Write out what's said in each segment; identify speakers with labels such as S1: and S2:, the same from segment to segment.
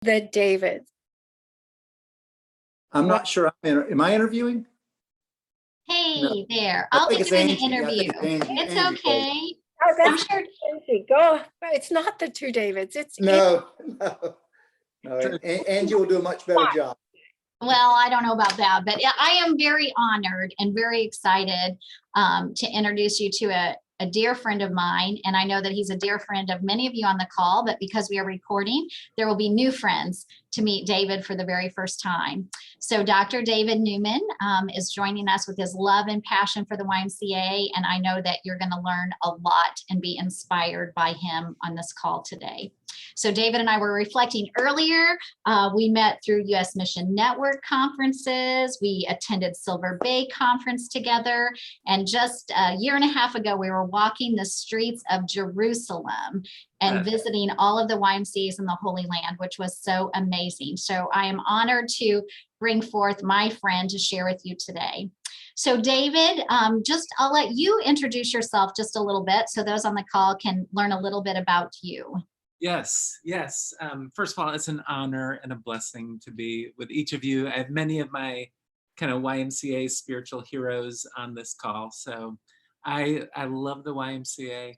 S1: The Davids.
S2: I'm not sure. Am I interviewing?
S3: Hey
S2: No.
S3: there.
S2: I
S3: I'll
S2: think
S3: be
S2: it's
S3: doing
S2: Angie.
S3: the
S2: I
S3: interview.
S2: think it's Angie.
S3: It's
S2: Angie told
S3: okay.
S2: me.
S1: Oh,
S3: I'm
S1: that's
S3: sure.
S1: Angie. Go. It's not the two Davids. It's
S2: No. Angie will do a much better job.
S3: Well, I don't know about that, but I am very honored and very excited to introduce you to a dear friend of mine. And I know that he's a dear friend of many of you on the call, but because we are recording, there will be new friends to meet David for the very first time. So Dr. David Newman is joining us with his love and passion for the YMCA. And I know that you're going to learn a lot and be inspired by him on this call today. So David and I were reflecting earlier. We met through U.S. Mission Network conferences. We attended Silver Bay Conference together. And just a year and a half ago, we were walking the streets of Jerusalem and visiting all of the YMCAs in the Holy Land, which was so amazing. So I am honored to bring forth my friend to share with you today. So David, I'll let you introduce yourself just a little bit so those on the call can learn a little bit about you.
S4: Yes. First of all, it's an honor and a blessing to be with each of you. I have many of my kind of YMCA spiritual heroes on this call. So I love the YMCA.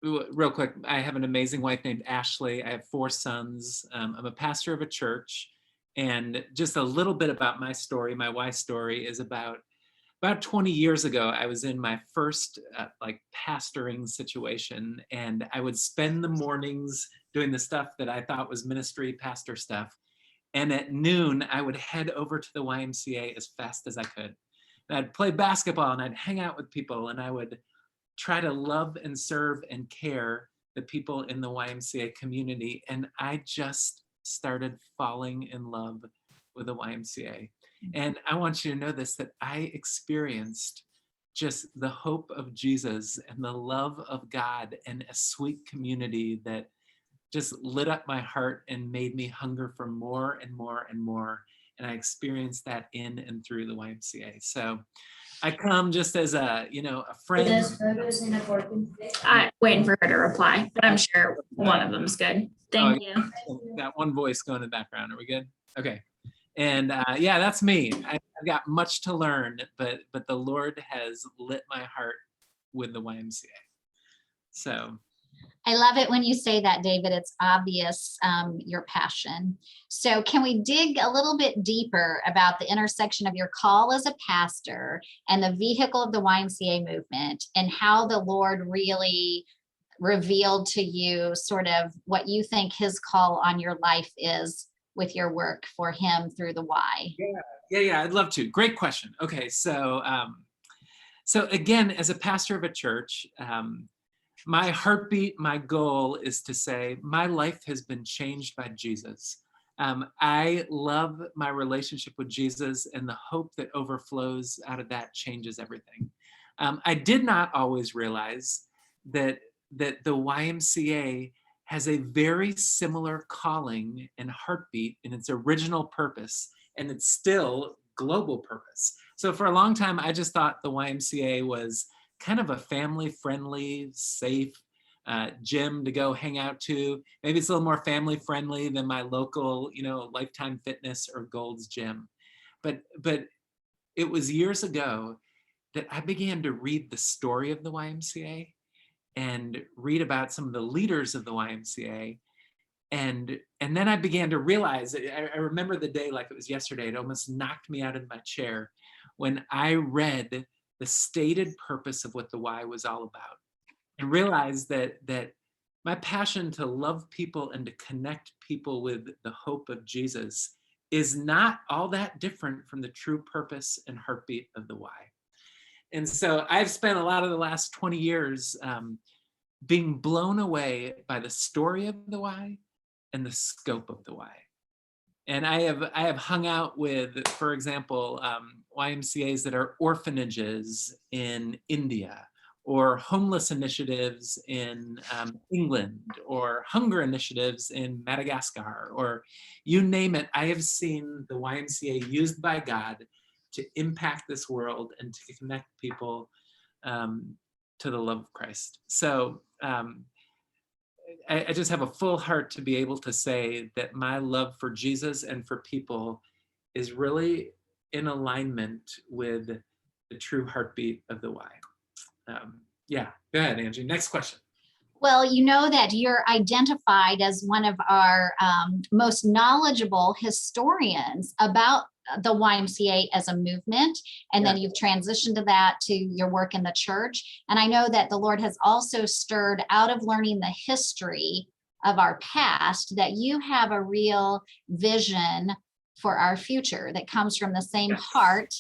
S4: Real quick, I have an amazing wife named Ashley. I have 4 sons. I'm a pastor of a church. And just a little bit about my story, my why story is about 20 years ago, I was in my first pastoring situation, and I would spend the mornings doing the stuff that I thought was ministry pastor stuff. And at noon, I would head over to the YMCA as fast as I could. And I'd play basketball and I'd hang out with people, and I would try to love and serve and care the people in the YMCA community. And I just started falling in love with the YMCA. And I want you to know this, that I experienced just the hope of Jesus and the love of God and a sweet community that just lit up my heart and made me hunger for more and more and more. And I experienced that in and through the YMCA. So I come just as a friend.
S5: I'm waiting for her to reply, but I'm sure one of them's good. Thank you.
S4: That one voice going in the background. Are we good? Okay. And yeah, that's me. I've got much to learn, but the Lord has lit my heart with the YMCA. So
S3: I love it when you say that, David. It's obvious your passion. So can we dig a little bit deeper about the intersection of your call as a pastor and the vehicle of the YMCA movement, and how the Lord really revealed to you sort of what you think his call on your life is with your work for him through the Y?
S4: Yeah, I'd love to. Great question. Okay, so again, as a pastor of a church, my heartbeat, my goal is to say my life has been changed by Jesus. I love my relationship with Jesus, and the hope that overflows out of that changes everything. I did not always realize that the YMCA has a very similar calling and heartbeat in its original purpose, and it's still global purpose. So for a long time, I just thought the YMCA was kind of a family-friendly, safe gym to go hang out to. Maybe it's a little more family-friendly than my local, Lifetime Fitness or Gold's gym. But it was years ago that I began to read the story of the YMCA and read about some of the leaders of the YMCA. And then I began to realize, I remember the day like it was yesterday, it almost knocked me out of my chair when I read the stated purpose of what the Y was all about, and realized that my passion to love people and to connect people with the hope of Jesus is not all that different from the true purpose and heartbeat of the Y. And so I've spent a lot of the last 20 years being blown away by the story of the Y and the scope of the Y. And I have hung out with, for example, YMCAs that are orphanages in India, or homeless initiatives in England, or hunger initiatives in Madagascar, or you name it. I have seen the YMCA used by God to impact this world and to connect people to the love of Christ. So I just have a full heart to be able to say that my love for Jesus and for people is really in alignment with the true heartbeat of the Y. Yeah, go ahead, Angie. Next question.
S3: Well, you know that you're identified as one of our most knowledgeable historians about the YMCA as a movement, and then you've transitioned to that to your work in the church. And I know that the Lord has also stirred out of learning the history of our past, that you have a real vision for our future that comes from the same heart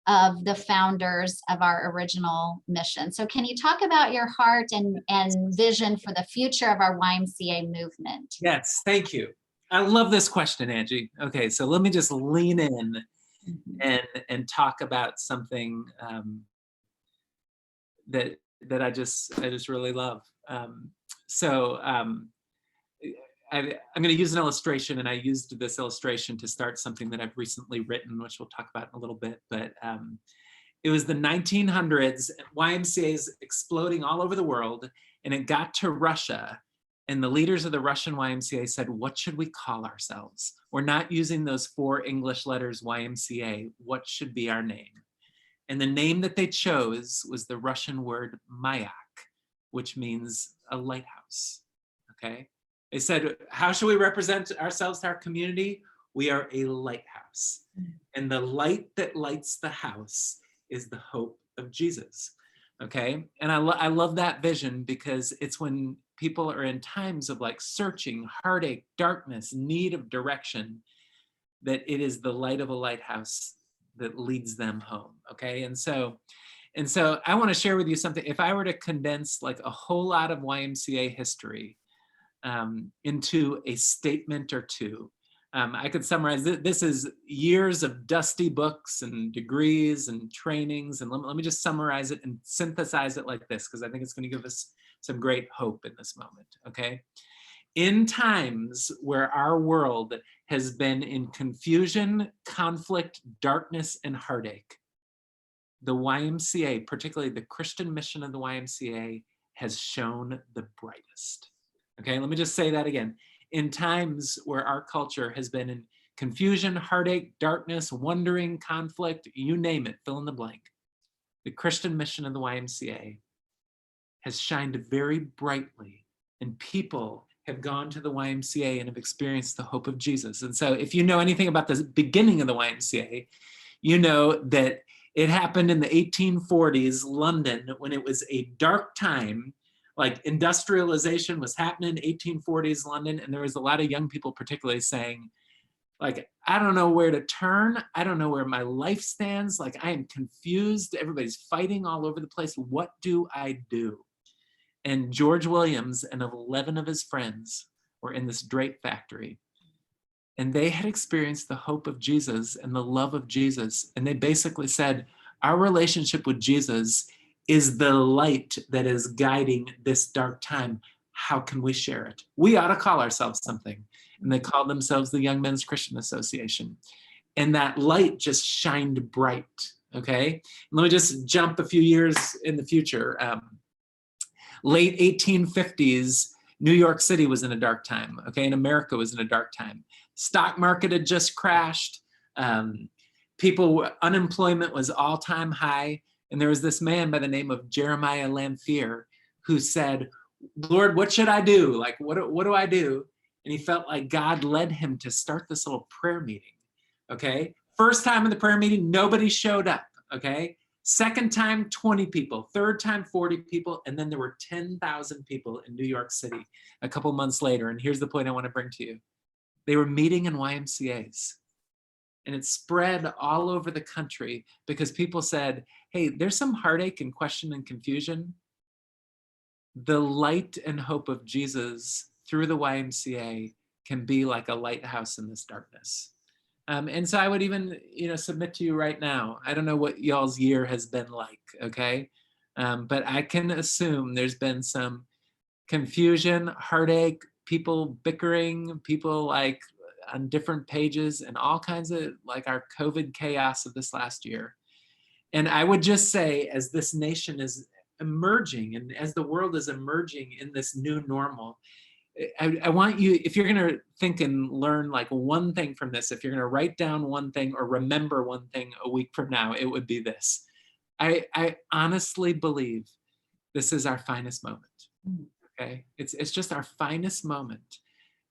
S3: of the founders of our original mission. So can you talk about your heart and vision for the future of our YMCA movement?
S4: Yes, thank you. I love this question, Angie. Okay, so let me just lean in and talk about something that I just really love. I'm going to use an illustration, and I used this illustration to start something that I've recently written, which we'll talk about in a little bit. But it was the 1900s, YMCA's exploding all over the world, and it got to Russia. And the leaders of the Russian YMCA said, what should we call ourselves? We're not using those 4 English letters YMCA. What should be our name? And the name that they chose was the Russian word Mayak, which means a lighthouse, okay? They said, how should we represent ourselves to our community? We are a lighthouse. And the light that lights the house is the hope of Jesus, okay? And I love that vision, because it's when people are in times of like searching, heartache, darkness, need of direction, that it is the light of a lighthouse that leads them home, okay? And so I want to share with you something. If I were to condense like a whole lot of YMCA history into a statement or two, I could summarize it. This is years of dusty books and degrees and trainings, and let me just summarize it and synthesize it like this, because I think it's going to give us some great hope in this moment, okay? In times where our world has been in confusion, conflict, darkness, and heartache, the YMCA, particularly the Christian mission of the YMCA, has shown the brightest. Okay, let me just say that again. In times where our culture has been in confusion, heartache, darkness, wondering, conflict, you name it, fill in the blank, the Christian mission of the YMCA has shined very brightly, and people have gone to the YMCA and have experienced the hope of Jesus. And so if you know anything about the beginning of the YMCA, you know that it happened in the 1840s, London, when it was a dark time, like industrialization was happening in 1840s London, and there was a lot of young people particularly saying, like, I don't know where to turn. I don't know where my life stands. Like, I am confused. Everybody's fighting all over the place. What do I do? And George Williams and 11 of his friends were in this drape factory, and they had experienced the hope of Jesus and the love of Jesus. And they basically said, our relationship with Jesus is the light that is guiding this dark time. How can we share it? We ought to call ourselves something. And they called themselves the Young Men's Christian Association. And that light just shined bright, okay? And let me just jump a few years in the future. Late 1850s, New York City was in a dark time, okay? And America was in a dark time. Stock market had just crashed. Unemployment was all-time high. And there was this man by the name of Jeremiah Lamphere who said, Lord, what should I do? Like, what do I do? And he felt like God led him to start this little prayer meeting, okay? First time in the prayer meeting, nobody showed up, okay? Second time, 20 people. Third time, 40 people. And then there were 10,000 people in New York City a couple months later. And here's the point I want to bring to you. They were meeting in YMCAs. And it spread all over the country because people said, hey, there's some heartache and question and confusion. The light and hope of Jesus through the YMCA can be like a lighthouse in this darkness. And so I would even, submit to you right now, I don't know what y'all's year has been like, okay? But I can assume there's been some confusion, heartache, people bickering, people like on different pages, and all kinds of like our COVID chaos of this last year. And I would just say, as this nation is emerging and as the world is emerging in this new normal, I want you, if you're going to think and learn like one thing from this, if you're going to write down one thing or remember one thing a week from now, it would be this. I honestly believe this is our finest moment. Okay. It's just our finest moment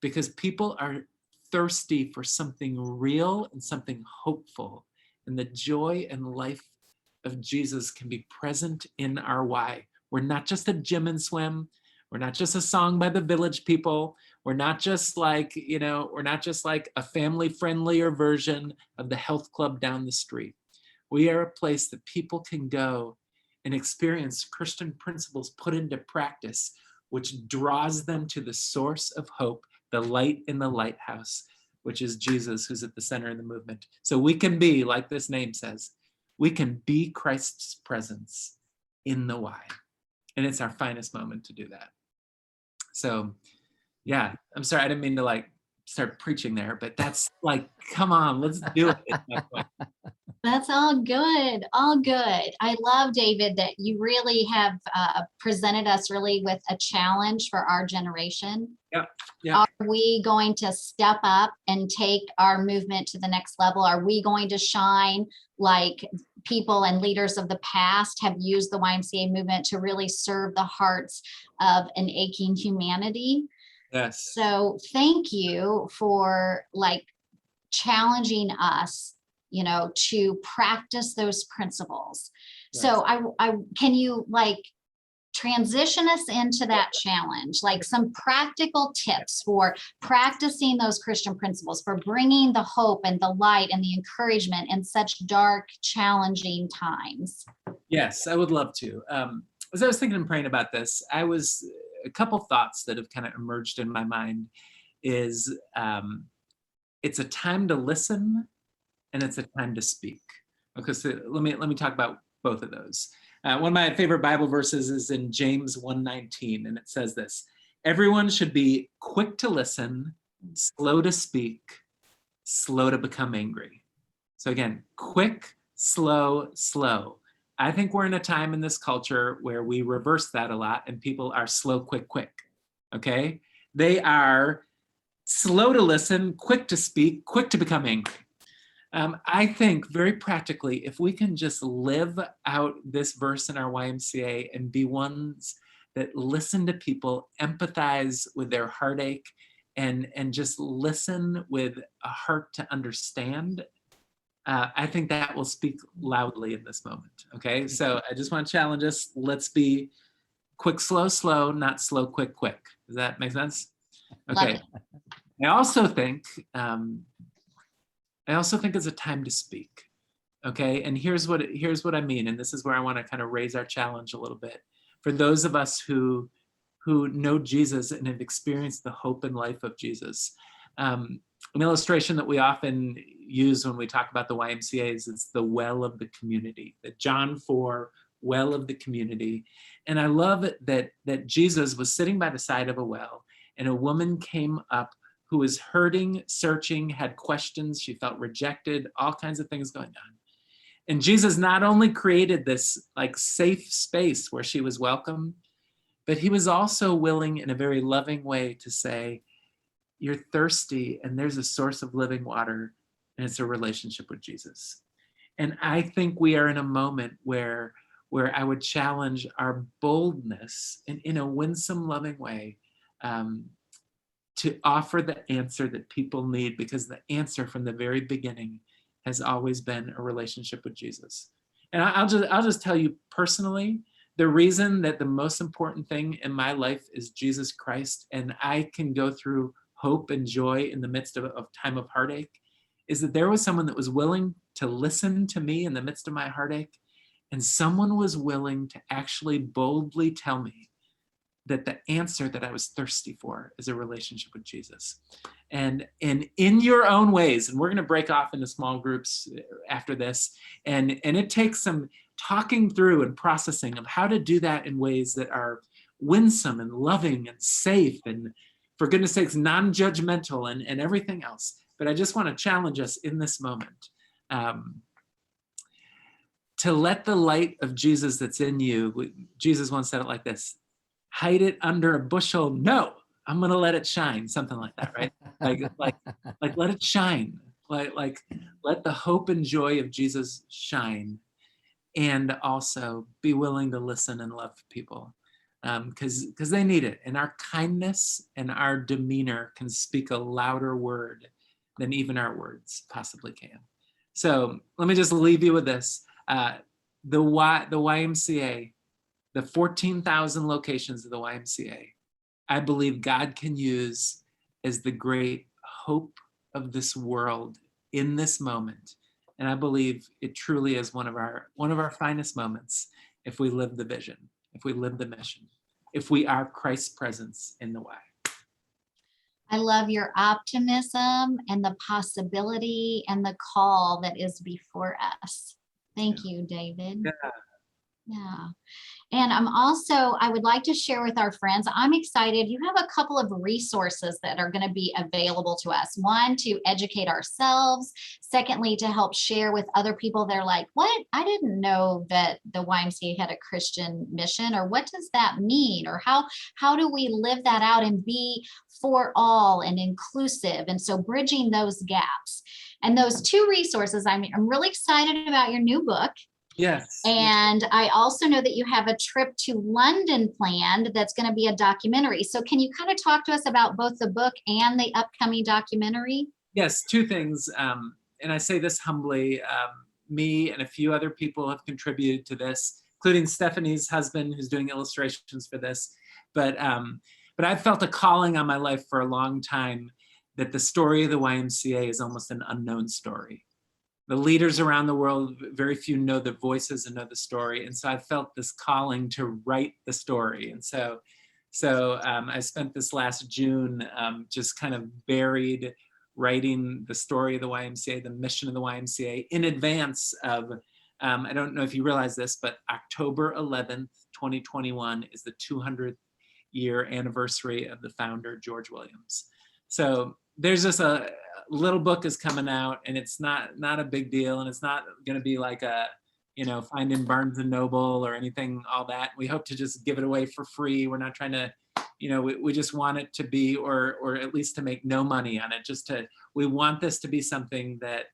S4: because people are thirsty for something real and something hopeful. And the joy and life of Jesus can be present in our why. We're not just a gym and swim. We're not just a song by the Village People. We're not just like, we're not just like a family friendlier version of the health club down the street. We are a place that people can go and experience Christian principles put into practice, which draws them to the source of hope, the light in the lighthouse, which is Jesus, who's at the center of the movement. So we can be, like this name says, we can be Christ's presence in the why. And it's our finest moment to do that. So yeah, I'm sorry, I didn't mean to like start preaching there, but that's like, come on, let's do it.
S3: That's all good. All good. I love, David, that you really have presented us really with a challenge for our generation.
S4: Yeah.
S3: Are we going to step up and take our movement to the next level? Are we going to shine like people and leaders of the past have used the YMCA movement to really serve the hearts of an aching humanity?
S4: Yes.
S3: So thank you for like challenging us, to practice those principles. Yes. So I can you like transition us into that challenge, like some practical tips for practicing those Christian principles, for bringing the hope and the light and the encouragement in such dark, challenging times?
S4: Yes, I would love to. As I was thinking and praying about this, a couple thoughts that have kind of emerged in my mind is it's a time to listen and it's a time to speak. Okay, so let me talk about both of those. One of my favorite Bible verses is in James 1:19, and it says this: everyone should be quick to listen, slow to speak, slow to become angry. So again, quick, slow, slow. I think we're in a time in this culture where we reverse that a lot and people are slow, quick, quick, okay? They are slow to listen, quick to speak, quick to become angry. I think very practically, if we can just live out this verse in our YMCA and be ones that listen to people, empathize with their heartache, and just listen with a heart to understand, I think that will speak loudly in this moment, okay? So I just want to challenge us. Let's be quick, slow, slow, not slow, quick, quick. Does that make sense? Okay. I also think it's a time to speak, okay? And here's what I mean, and this is where I want to kind of raise our challenge a little bit. For those of us who know Jesus and have experienced the hope and life of Jesus, an illustration that we often use when we talk about the YMCA is it's the well of the community, the John 4 well of the community. And I love it that Jesus was sitting by the side of a well and a woman came up who was hurting, searching, had questions, she felt rejected, all kinds of things going on. And Jesus not only created this like safe space where she was welcome, but he was also willing in a very loving way to say, you're thirsty and there's a source of living water and it's a relationship with Jesus. And I think we are in a moment where I would challenge our boldness in a winsome, loving way, to offer the answer that people need, because the answer from the very beginning has always been a relationship with Jesus. And I'll just tell you personally, the reason that the most important thing in my life is Jesus Christ, and I can go through hope and joy in the midst of time of heartache, is that there was someone that was willing to listen to me in the midst of my heartache, and someone was willing to actually boldly tell me that the answer that I was thirsty for is a relationship with Jesus. And in your own ways, and we're going to break off into small groups after this, and it takes some talking through and processing of how to do that in ways that are winsome and loving and safe and, for goodness sakes, non-judgmental and everything else. But I just want to challenge us in this moment to let the light of Jesus that's in you, Jesus once said it like this: hide it under a bushel, no. I'm gonna let it shine, something like that, right? Like let it shine. Like let the hope and joy of Jesus shine, and also be willing to listen and love people, because they need it. And our kindness and our demeanor can speak a louder word than even our words possibly can. So let me just leave you with this. The YMCA, the 14,000 locations of the YMCA, I believe God can use as the great hope of this world in this moment. And I believe it truly is one of our finest moments if we live the vision, if we live the mission, if we are Christ's presence in the Y.
S3: I love your optimism and the possibility and the call that is before us. Thank you, David. Yeah. And I would like to share with our friends, I'm excited. You have a couple of resources that are going to be available to us. One, to educate ourselves. Secondly, to help share with other people. They're like, what? I didn't know that the YMCA had a Christian mission, or what does that mean? Or how do we live that out and be for all and inclusive? And so bridging those gaps. And those two resources, I'm really excited about your new book.
S4: Yes.
S3: And I also know that you have a trip to London planned that's going to be a documentary. So can you kind of talk to us about both the book and the upcoming documentary?
S4: Yes, two things. And I say this humbly, me and a few other people have contributed to this, including Stephanie's husband, who's doing illustrations for this. But I've felt a calling on my life for a long time that the story of the YMCA is almost an unknown story. The leaders around the world, very few know the voices and know the story. And so I felt this calling to write the story. And so I spent this last June just kind of buried writing the story of the YMCA, the mission of the YMCA, in advance of, I don't know if you realize this, but October 11th, 2021 is the 200th year anniversary of the founder, George Williams. So there's just a little book is coming out, and it's not a big deal, and it's not going to be like a, find in Barnes and Noble or anything, all that. We hope to just give it away for free. We're not trying to, we just want it to be, or at least to make no money on it. We want this to be something that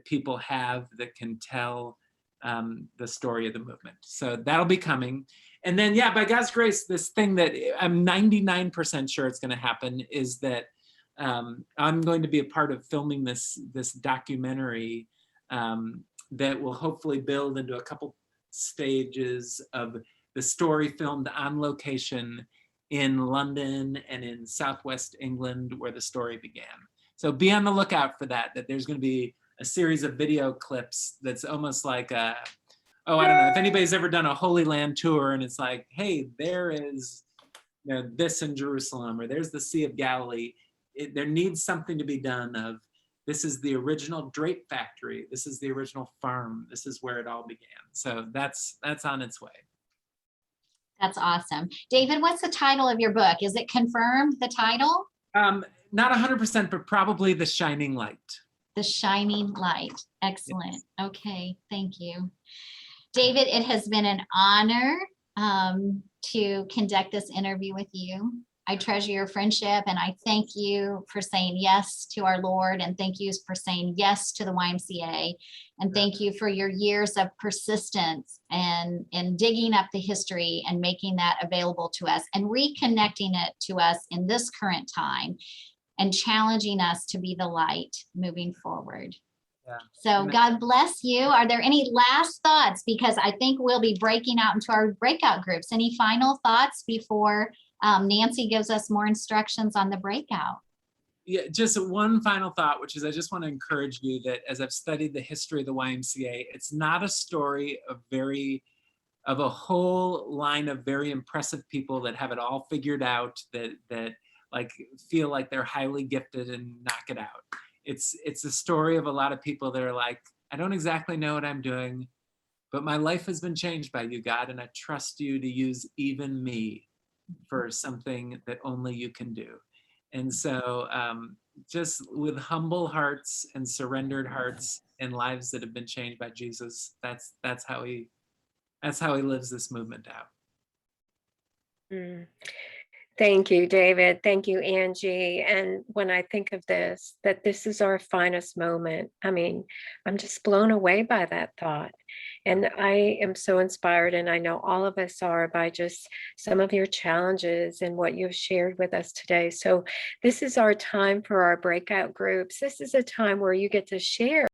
S4: people have that can tell the story of the movement. So that'll be coming. And then, yeah, by God's grace, this thing that I'm 99% sure it's going to happen is that I'm going to be a part of filming this documentary that will hopefully build into a couple stages of the story filmed on location in London and in Southwest England, where the story began. So be on the lookout for that there's going to be a series of video clips that's almost like I don't know if anybody's ever done a Holy Land tour, and it's like, hey, there is this in Jerusalem, or there's the Sea of Galilee. There needs something to be done of, this is the original drape factory. This is the original farm. This is where it all began. So that's on its way.
S3: That's awesome. David, what's the title of your book? Is it confirmed, the title?
S4: Not 100%, but probably The Shining Light.
S3: The Shining Light. Excellent. Yes. Okay, thank you. David, it has been an honor to conduct this interview with you. I treasure your friendship, and I thank you for saying yes to our Lord, and thank you for saying yes to the YMCA, and thank you for your years of persistence and digging up the history and making that available to us and reconnecting it to us in this current time and challenging us to be the light moving forward. Yeah. So God bless you. Are there any last thoughts? Because I think we'll be breaking out into our breakout groups. Any final thoughts before Nancy gives us more instructions on the breakout?
S4: Yeah, just one final thought, which is I just want to encourage you that as I've studied the history of the YMCA, it's not a story of a whole line of very impressive people that have it all figured out, that like feel like they're highly gifted and knock it out. It's a story of a lot of people that are like, I don't exactly know what I'm doing, but my life has been changed by you, God, and I trust you to use even me for something that only you can do. And so just with humble hearts and surrendered hearts and lives that have been changed by Jesus, that's how he lives this movement out.
S1: Thank you, David. Thank you, Angie. And when I think of this, that this is our finest moment, I mean, I'm just blown away by that thought. And I am so inspired, and I know all of us are, by just some of your challenges and what you've shared with us today. So this is our time for our breakout groups. This is a time where you get to share